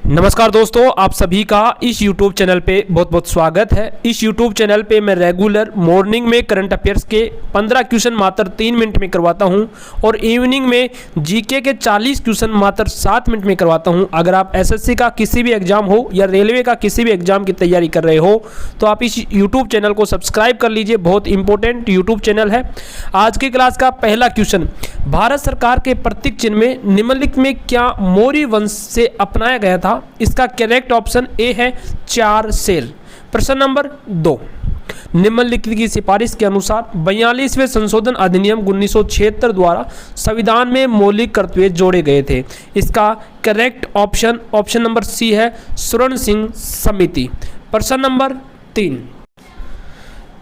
नमस्कार दोस्तों, आप सभी का इस YouTube चैनल पे बहुत बहुत स्वागत है। इस YouTube चैनल पे मैं रेगुलर मॉर्निंग में करंट अफेयर्स के 15 क्वेश्चन मात्र 3 मिनट में करवाता हूं और इवनिंग में जीके के 40 क्वेश्चन मात्र 7 मिनट में करवाता हूं। अगर आप एसएससी का किसी भी एग्जाम हो या रेलवे का किसी भी एग्जाम की तैयारी कर रहे हो तो आप इस यूट्यूब चैनल को सब्सक्राइब कर लीजिए, बहुत इंपॉर्टेंट यूट्यूब चैनल है। आज की क्लास का पहला क्वेश्चन, भारत सरकार के प्रतीक चिन्ह में निम्नलिखित में क्या मौर्य वंश से अपनाया गया था? इसका करेक्ट ऑप्शन ए है 4 शेर। प्रश्न नंबर 2, निम्नलिखित की सिफारिश के अनुसार 42वें संशोधन अधिनियम 1976 द्वारा संविधान में मौलिक कर्तव्य जोड़े गए थे। इसका करेक्ट ऑप्शन नंबर सी है स्वर्ण सिंह समिति। प्रश्न नंबर 3,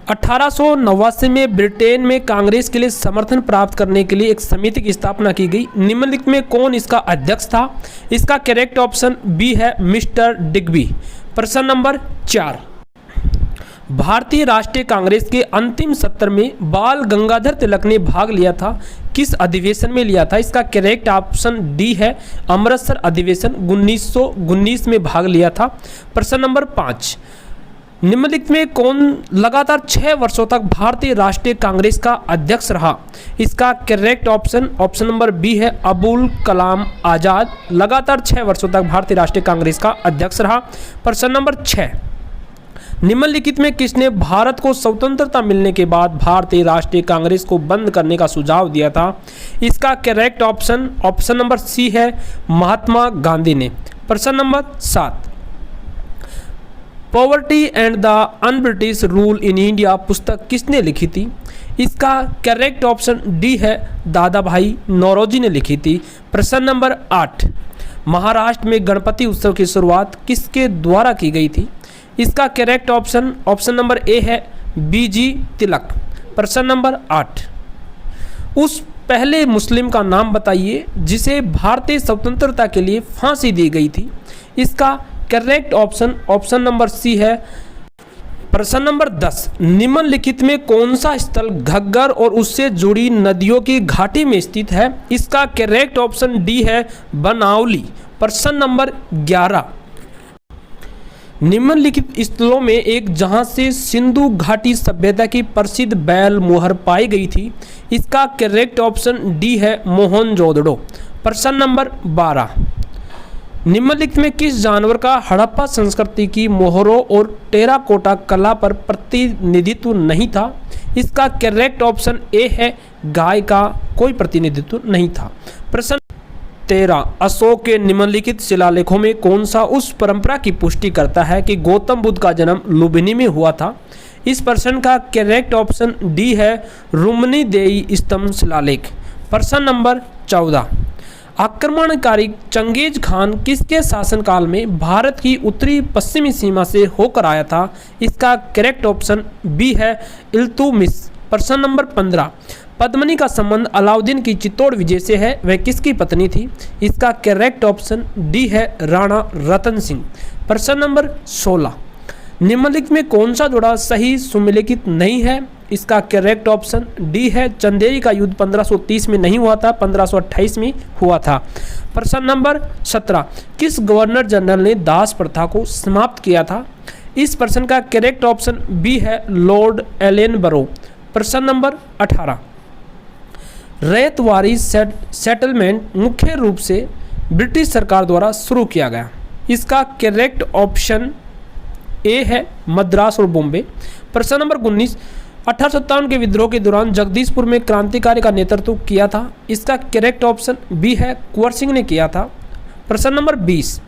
1889 में ब्रिटेन में कांग्रेस के लिए समर्थन प्राप्त करने के लिए एक समिति की स्थापना की गई। निम्नलिखित में कौन इसका अध्यक्ष था? इसका करेक्ट ऑप्शन बी है मिस्टर डिग्बी। प्रश्न नंबर 4, भारतीय राष्ट्रीय कांग्रेस के अंतिम सत्र में बाल गंगाधर तिलक ने भाग लिया था, किस अधिवेशन में लिया था? इसका करेक्ट ऑप्शन डी है अमृतसर अधिवेशन 1919 में भाग लिया था। प्रश्न नंबर 5, निम्नलिखित में कौन लगातार 6 वर्षों तक भारतीय राष्ट्रीय कांग्रेस का अध्यक्ष रहा? इसका करेक्ट ऑप्शन नंबर बी है अबुल कलाम आजाद लगातार 6 वर्षों तक भारतीय राष्ट्रीय कांग्रेस का अध्यक्ष रहा। प्रश्न नंबर 6, निम्नलिखित में किसने भारत को स्वतंत्रता मिलने के बाद भारतीय राष्ट्रीय कांग्रेस को बंद करने का सुझाव दिया था? इसका करेक्ट ऑप्शन नंबर सी है महात्मा गांधी ने। प्रश्न number 7, poverty and the un British rule in India पुस्तक किसने लिखी थी? इसका करेक्ट ऑप्शन डी है दादा भाई नौरोजी ने लिखी थी। प्रश्न नंबर 8, महाराष्ट्र में गणपति उत्सव की शुरुआत किसके द्वारा की गई थी? इसका करेक्ट ऑप्शन नंबर ए है बीजी तिलक। प्रश्न नंबर 8, उस पहले मुस्लिम का नाम बताइए जिसे भारतीय स्वतंत्रता के लिए फांसी दी गई थी। इसका करेक्ट ऑप्शन नंबर सी है। प्रश्न नंबर 10, निम्नलिखित में कौन सा स्थल घग्गर और उससे जुड़ी नदियों की घाटी में स्थित है? इसका करेक्ट ऑप्शन डी है बनावली। प्रश्न नंबर 11, निम्नलिखित स्थलों में एक जहां से सिंधु घाटी सभ्यता की प्रसिद्ध बैल मुहर पाई गई थी। इसका करेक्ट ऑप्शन डी है मोहनजोदड़ो। प्रश्न नंबर 12, निम्नलिखित में किस जानवर का हड़प्पा संस्कृति की मोहरों और टेराकोटा कला पर प्रतिनिधित्व नहीं था? इसका करेक्ट ऑप्शन ए है गाय का कोई प्रतिनिधित्व नहीं था। प्रश्न 13, अशोक के निम्नलिखित शिलालेखों में कौन सा उस परंपरा की पुष्टि करता है कि गौतम बुद्ध का जन्म लुम्बिनी में हुआ था? इस प्रश्न का करेक्ट ऑप्शन डी है रुम्नी देई स्तंभ शिलालेख। प्रश्न नंबर 14, आक्रमणकारी चंगेज खान किसके शासनकाल में भारत की उत्तरी पश्चिमी सीमा से होकर आया था? इसका करेक्ट ऑप्शन बी है इल्तुतमिश। प्रश्न नंबर 15, पद्मिनी का संबंध अलाउद्दीन की चित्तौड़ विजय से है, वह किसकी पत्नी थी? इसका करेक्ट ऑप्शन डी है राणा रतन सिंह। प्रश्न नंबर 16, निम्नलिखित में कौन सा जोड़ा सही सुमेलित नहीं है? इसका करेक्ट ऑप्शन डी है चंदेरी का युद्ध 1530 में नहीं हुआ था, 1528 में हुआ था। प्रश्न नंबर 17, किस गवर्नर जनरल ने दास प्रथा को समाप्त किया था? इस प्रश्न का करेक्ट ऑप्शन बी है लॉर्ड एलेनबरो। प्रश्न नंबर 18, रैयतवारी सेटलमेंट मुख्य रूप से ब्रिटिश सरकार द्वारा शुरू किया गया। इसका करेक्ट ऑप्शन ए है मद्रास और बॉम्बे। प्रश्न नंबर 19, 1857 के विद्रोह के दौरान जगदीशपुर में क्रांतिकारी का नेतृत्व किया था। इसका करेक्ट ऑप्शन बी है कुंवर सिंह ने किया था। प्रश्न नंबर 20,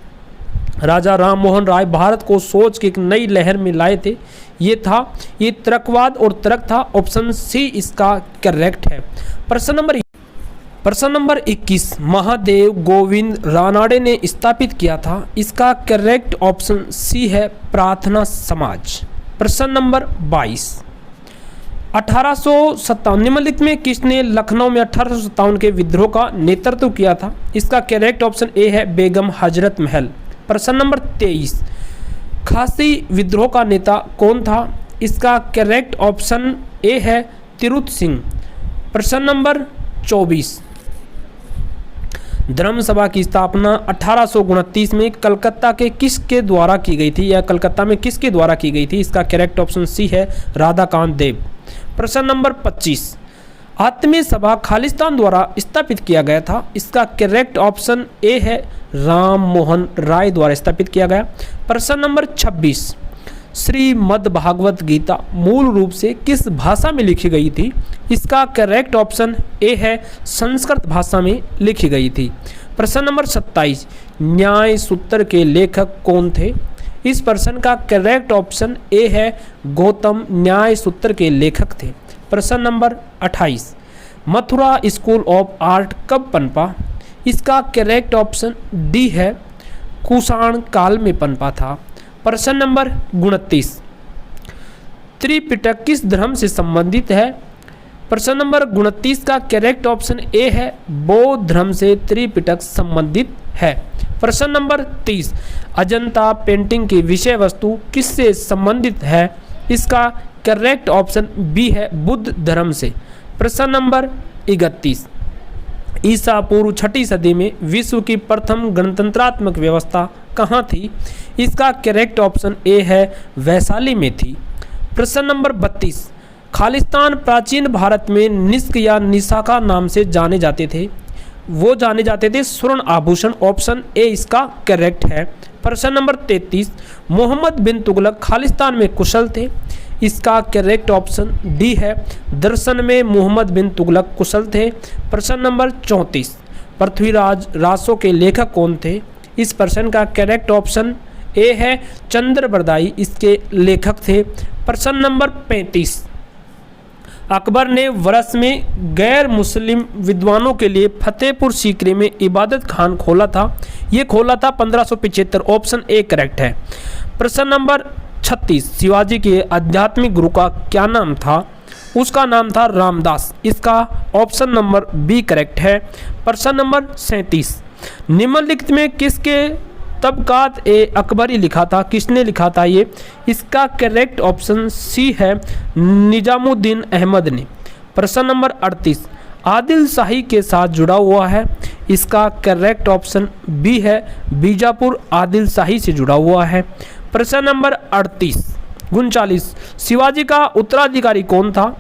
राजा राम मोहन राय भारत को सोच की एक नई लहर में लाए थे, ये तर्कवाद और तर्क था। ऑप्शन सी इसका करेक्ट है। प्रश्न नंबर 21, महादेव गोविंद रानाडे ने स्थापित किया था। इसका करेक्ट ऑप्शन सी है प्रार्थना समाज। प्रश्न नंबर 22, 1857 निम्नलिखित में किसने लखनऊ में 1857 के विद्रोह का नेतृत्व किया था? इसका करेक्ट ऑप्शन ए है बेगम हजरत महल। प्रश्न नंबर 23, खासी विद्रोह का नेता कौन था? इसका करेक्ट ऑप्शन ए है तिरुत सिंह। प्रश्न नंबर 24, धर्म सभा की स्थापना 1829 में कलकत्ता के किसके द्वारा की गई थी, या कलकत्ता में किसके द्वारा की गई थी? इसका करेक्ट ऑप्शन सी है राधाकांत देव। प्रश्न नंबर 25, आत्मीय सभा खालिस्तान द्वारा स्थापित किया गया था। इसका करेक्ट ऑप्शन ए है राम मोहन राय द्वारा स्थापित किया गया। प्रश्न नंबर 26, श्रीमद् भागवत गीता मूल रूप से किस भाषा में लिखी गई थी? इसका करेक्ट ऑप्शन ए है संस्कृत भाषा में लिखी गई थी। प्रश्न नंबर 27, न्याय सूत्र के लेखक कौन थे? इस प्रश्न का करेक्ट ऑप्शन ए है गौतम न्याय सूत्र के लेखक थे। प्रश्न number 28, Mathura school of art कब पनपा? इसका करेक्ट ऑप्शन डी है कुषाण काल में पनपा था। प्रश्न नंबर 29, त्रिपिटक किस धर्म से संबंधित है? प्रश्न नंबर 29 का करेक्ट ऑप्शन ए है बौद्ध धर्म से त्रिपिटक संबंधित है। प्रश्न नंबर 30, अजंता पेंटिंग की विषय वस्तु किससे संबंधित है? इसका करेक्ट ऑप्शन बी है बुद्ध धर्म से। प्रश्न नंबर 31, ईसा पूर्व 6ठी सदी में विश्व की प्रथम गणतंत्रात्मक व्यवस्था कहाँ थी? इसका करेक्ट ऑप्शन ए है वैशाली में थी। प्रश्न नंबर 32, खालिस्तान प्राचीन भारत में निष्क या निशाखा नाम से जाने जाते थे। वो जाने जाते थे स्वर्ण आभूषण। ऑप्शन ए इसका करेक्ट है। प्रश्न नंबर 33, मोहम्मद बिन तुगलक खालिस्तान में कुशल थे। इसका करेक्ट ऑप्शन डी है दर्शन में मोहम्मद बिन तुगलक कुशल थे। प्रश्न नंबर 34, पृथ्वीराज रासो के लेखक कौन थे? इस प्रश्न का करेक्ट ऑप्शन ए है चंद्रबरदाई इसके लेखक थे। प्रश्न नंबर 35, अकबर ने वर्ष में गैर मुस्लिम विद्वानों के लिए फतेहपुर सीकरी में इबादत खान खोला था। ये खोला था 1575। ऑप्शन ए करेक्ट है। प्रश्न नंबर 36, शिवाजी के आध्यात्मिक गुरु का क्या नाम था? उसका नाम था रामदास। इसका ऑप्शन नंबर बी करेक्ट है। प्रश्न नंबर 37, निम्नलिखित में किसके तबकात ए अकबरी लिखा था? किसने लिखा था ये? इसका करेक्ट ऑप्शन सी है निजामुद्दीन अहमद ने। प्रश्न नंबर 38, आदिल शाही के साथ जुड़ा हुआ है। इसका करेक्ट ऑप्शन बी है बीजापुर आदिल शाही से जुड़ा हुआ है। प्रश्न नंबर 39, शिवाजी का उत्तराधिकारी कौन था?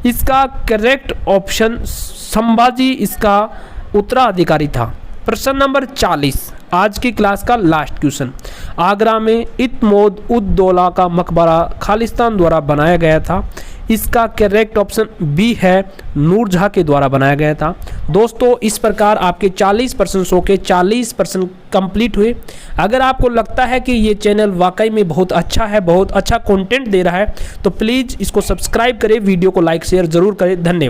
इसका करेक्ट ऑप्शन संभाजी इसका उत्तराधिकारी था। प्रश्न नंबर 40, आज की क्लास का लास्ट क्वेश्चन, आगरा में इत्मोद उद दौला का मकबरा खालिस्तान द्वारा बनाया गया था। इसका करेक्ट ऑप्शन बी है नूरजहाँ के द्वारा बनाया गया था। दोस्तों, इस प्रकार आपके 40% शो के 40% कंप्लीट हुए। अगर आपको लगता है कि ये चैनल वाकई में बहुत अच्छा है, बहुत अच्छा कंटेंट दे रहा है, तो प्लीज़ इसको सब्सक्राइब करें, वीडियो को लाइक शेयर ज़रूर करें। धन्यवाद।